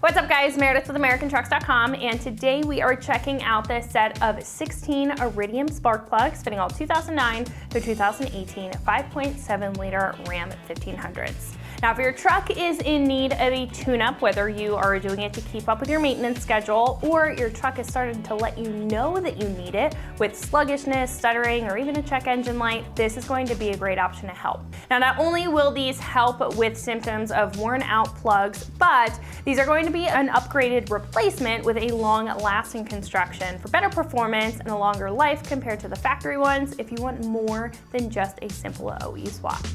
What's up guys, Meredith with AmericanTrucks.com, and today we are checking out this set of 16 Iridium spark plugs fitting all 2009 to 2018 5.7 liter Ram 1500s. Now if your truck is in need of a tune-up, whether you are doing it to keep up with your maintenance schedule or your truck is starting to let you know that you need it with sluggishness, stuttering, or even a check engine light, this is going to be a great option to help. Now not only will these help with symptoms of worn out plugs, but these are going to be an upgraded replacement with a long-lasting construction for better performance and a longer life compared to the factory ones if you want more than just a simple OE swap.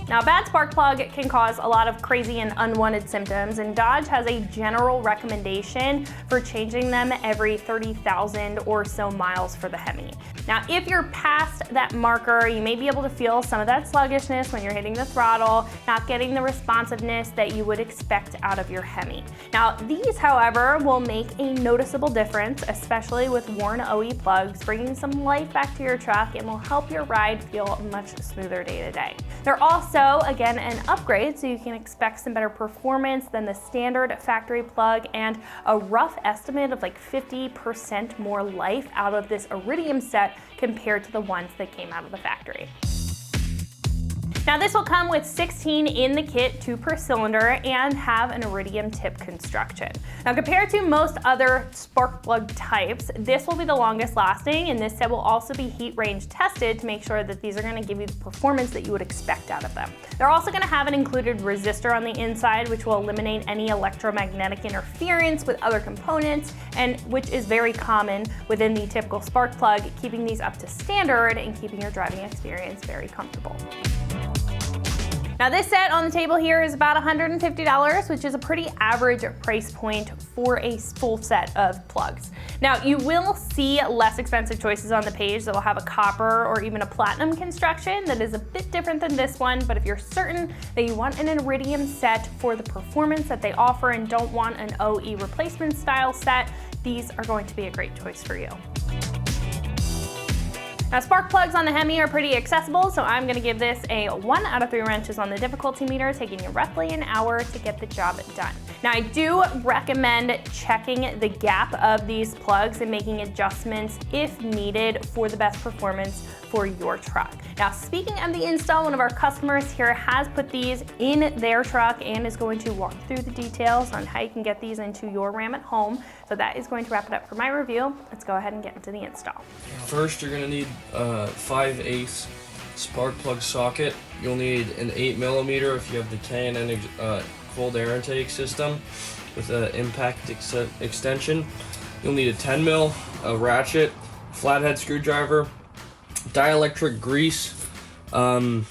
Now, a bad spark plug can cause a lot of crazy and unwanted symptoms, and Dodge has a general recommendation for changing them every 30,000 or so miles for the Hemi. Now, if you're past that marker, you may be able to feel some of that sluggishness when you're hitting the throttle, not getting the responsiveness that you would expect out of your Hemi. Now, these, however, will make a noticeable difference, especially with worn OE plugs, bringing some life back to your truck and will help your ride feel much smoother day to day. They're also, again, an upgrade, so you can expect some better performance than the standard factory plug and a rough estimate of like 50% more life out of this Iridium set compared to the ones that came out of the factory. Now this will come with 16 in the kit, 2 per cylinder, and have an Iridium tip construction. Now compared to most other spark plug types, this will be the longest lasting, and this set will also be heat range tested to make sure that these are going to give you the performance that you would expect out of them. They're also going to have an included resistor on the inside, which will eliminate any electromagnetic interference with other components, and which is very common within the typical spark plug, keeping these up to standard and keeping your driving experience very comfortable. Now this set on the table here is about $150, which is a pretty average price point for a full set of plugs. Now you will see less expensive choices on the page that will have a copper or even a platinum construction that is a bit different than this one, but if you're certain that you want an Iridium set for the performance that they offer and don't want an OE replacement style set, these are going to be a great choice for you. Now spark plugs on the Hemi are pretty accessible, so I'm gonna give this a 1 out of 3 wrenches on the difficulty meter, taking you roughly an hour to get the job done. Now I do recommend checking the gap of these plugs and making adjustments if needed for the best performance for your truck. Now speaking of the install, one of our customers here has put these in their truck and is going to walk through the details on how you can get these into your Ram at home. So that is going to wrap it up for my review. Let's go ahead and get into the install. First, you're gonna need a 5/8 spark plug socket. You'll need an 8mm if you have the K&N cold air intake system with an impact extension. You'll need a 10mm, a ratchet, flathead screwdriver, dielectric grease, a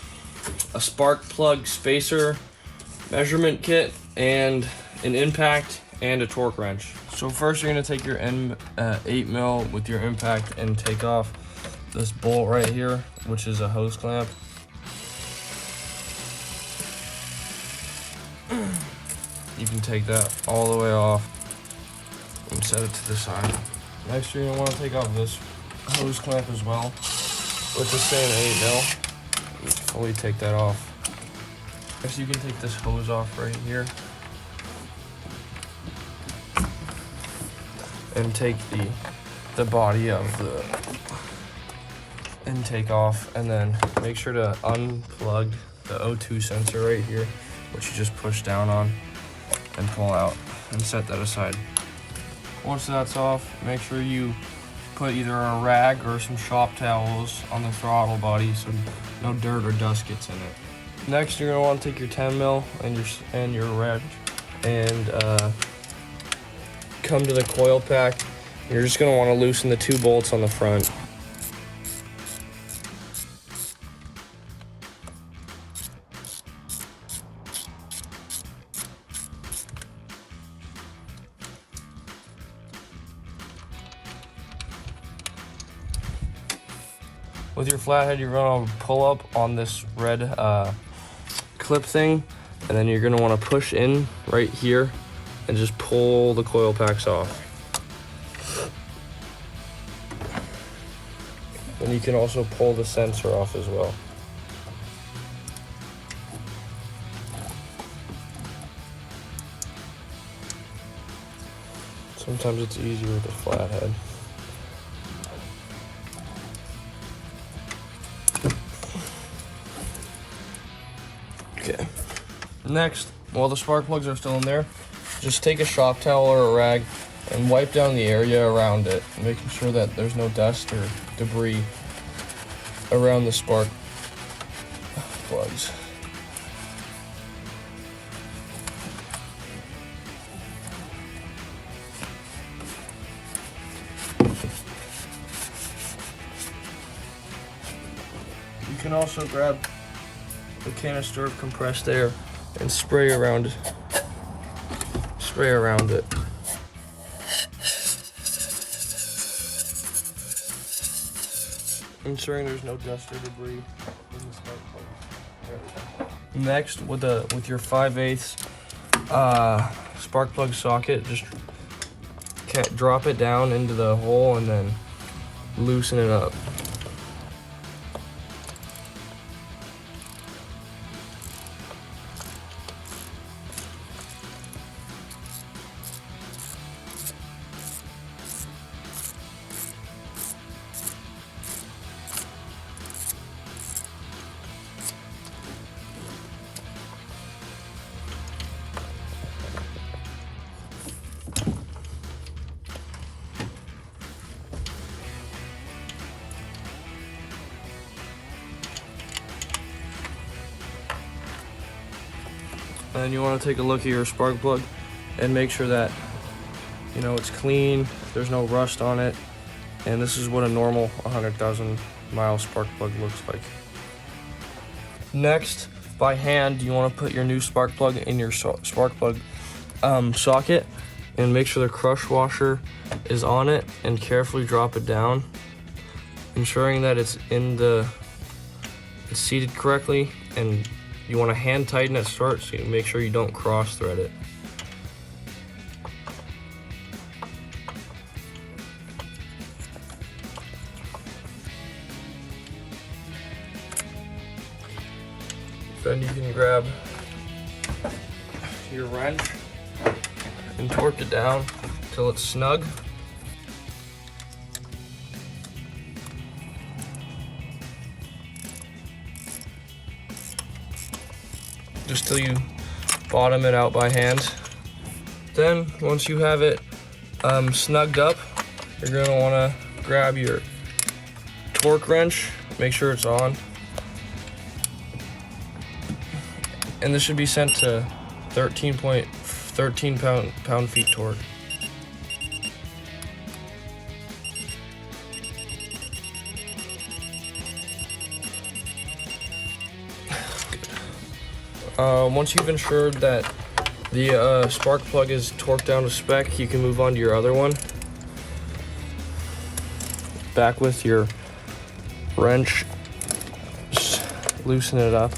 spark plug spacer measurement kit, and an impact and a torque wrench. So first you're going to take your 8mm with your impact and take off this bolt right here, which is a hose clamp. You can take that all the way off and set it to the side. Next you're going to want to take off this hose clamp as well with the same 8mm. Fully take that off. Next you can take this hose off right here and take the body of the intake off, and then make sure to unplug the O2 sensor right here, which you just push down on and pull out, and set that aside. Once that's off, make sure you put either a rag or some shop towels on the throttle body so no dirt or dust gets in it. Next, you're gonna want to take your 10mm and your wrench and come to the coil pack. You're just going to want to loosen the 2 bolts on the front. With your flathead, you're going to pull up on this red clip thing, and then you're going to want to push in right here and just pull the coil packs off. And you can also pull the sensor off as well. Sometimes it's easier with a flat head. Okay. Next, while the spark plugs are still in there, just take a shop towel or a rag and wipe down the area around it, making sure that there's no dust or debris around the spark plugs. You can also grab a canister of compressed air and spray around it. Ensuring there's no dust or debris in the spark plug. Next, with your 5/8 spark plug socket, just drop it down into the hole and then loosen it up. And then you want to take a look at your spark plug and make sure that, you know, it's clean, there's no rust on it, and this is what a normal 100,000 mile spark plug looks like. Next, by hand, you want to put your new spark plug in your spark plug socket and make sure the crush washer is on it and carefully drop it down, ensuring that it's seated correctly, and you want to hand tighten at start so you make sure you don't cross thread it. Then you can grab your wrench and torque it down till it's snug. Just till you bottom it out by hand. Then once you have it snugged up, you're gonna wanna grab your torque wrench, make sure it's on. And this should be sent to 13 pound-feet torque. Once you've ensured that the spark plug is torqued down to spec, you can move on to your other one. Back with your wrench, just loosen it up.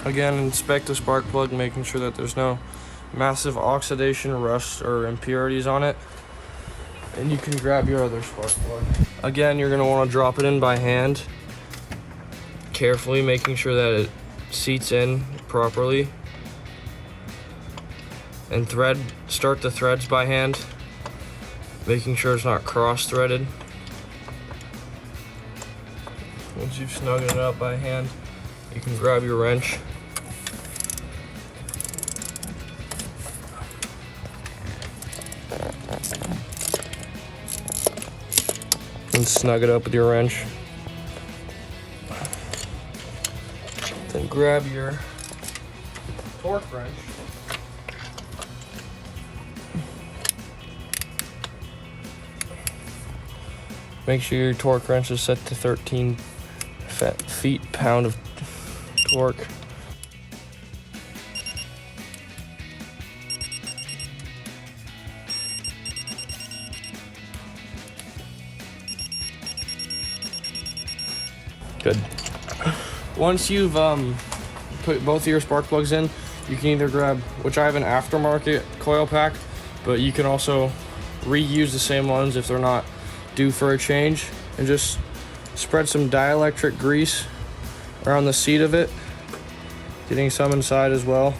Again, inspect the spark plug, making sure that there's no massive oxidation, rust, or impurities on it. And you can grab your other spark plug. Again, you're going to want to drop it in by hand, carefully making sure that it seats in properly. And start the threads by hand, making sure it's not cross-threaded. Once you've snugged it up by hand, you can grab your wrench and snug it up with your wrench. Then grab your torque wrench make sure your torque wrench is set to 13 feet-pound of torque. Good. Once you've put both of your spark plugs in, you can either grab, which I have an aftermarket coil pack, but you can also reuse the same ones if they're not due for a change, and just spread some dielectric grease around the seat of it, getting some inside as well.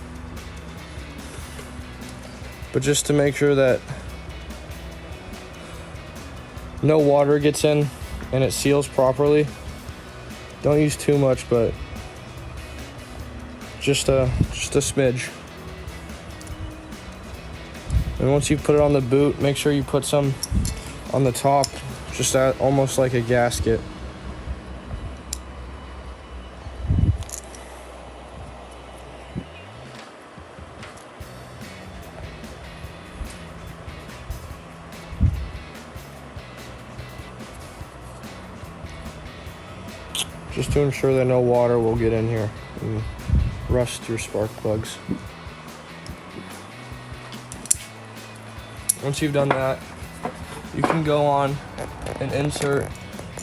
But just to make sure that no water gets in and it seals properly. Don't use too much, but just a smidge. And once you put it on the boot, make sure you put some on the top, just almost like a gasket. Just to ensure that no water will get in here and rust your spark plugs. Once you've done that, you can go on and insert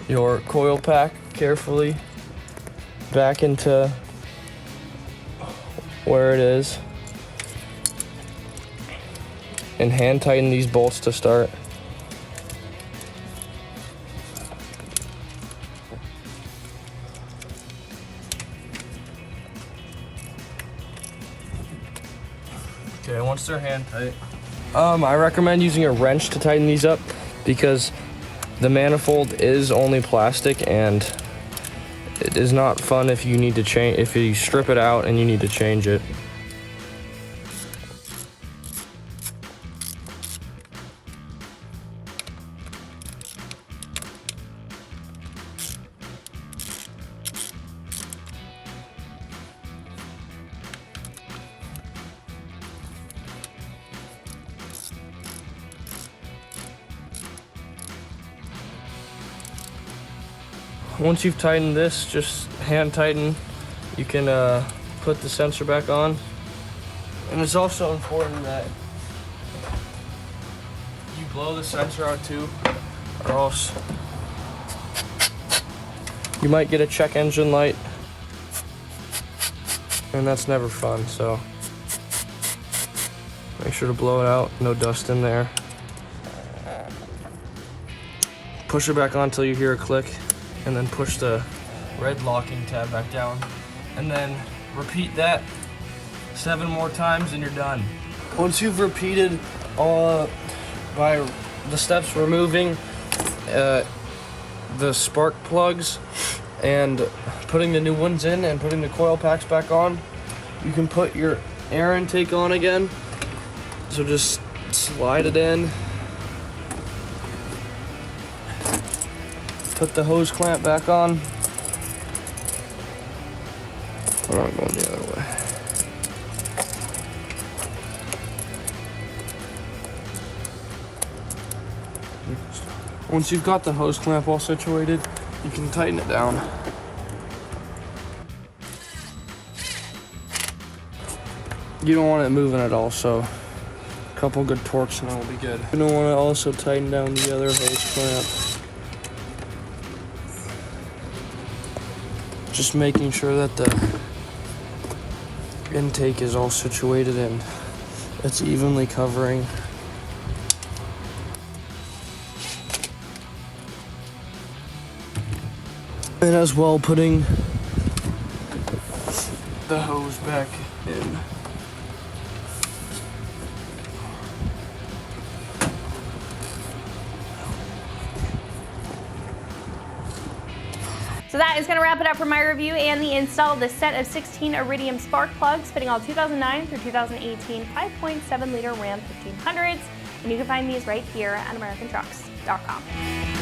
your coil pack carefully back into where it is and hand tighten these bolts to start. Okay, once they're hand tight, I recommend using a wrench to tighten these up because the manifold is only plastic and it is not fun if you need to change, if you strip it out and you need to change it. Once you've tightened this, just hand tighten. You can put the sensor back on. And it's also important that you blow the sensor out too, or else you might get a check engine light, and that's never fun, so make sure to blow it out, no dust in there. Push it back on until you hear a click, and then push the red locking tab back down, and then repeat that 7 more times and you're done. Once you've repeated by the steps removing the spark plugs and putting the new ones in and putting the coil packs back on, you can put your air intake on again. So just slide it in. Put the hose clamp back on. Or I'm going the other way. Once you've got the hose clamp all situated, you can tighten it down. You don't want it moving at all, so a couple good torques and it'll be good. You don't want to also tighten down the other hose clamp. Just making sure that the intake is all situated and it's evenly covering. And as well, putting the hose back in. So that is going to wrap it up for my review and the install of the set of 16 Iridium spark plugs fitting all 2009 through 2018 5.7 liter Ram 1500s. And you can find these right here at AmericanTrucks.com.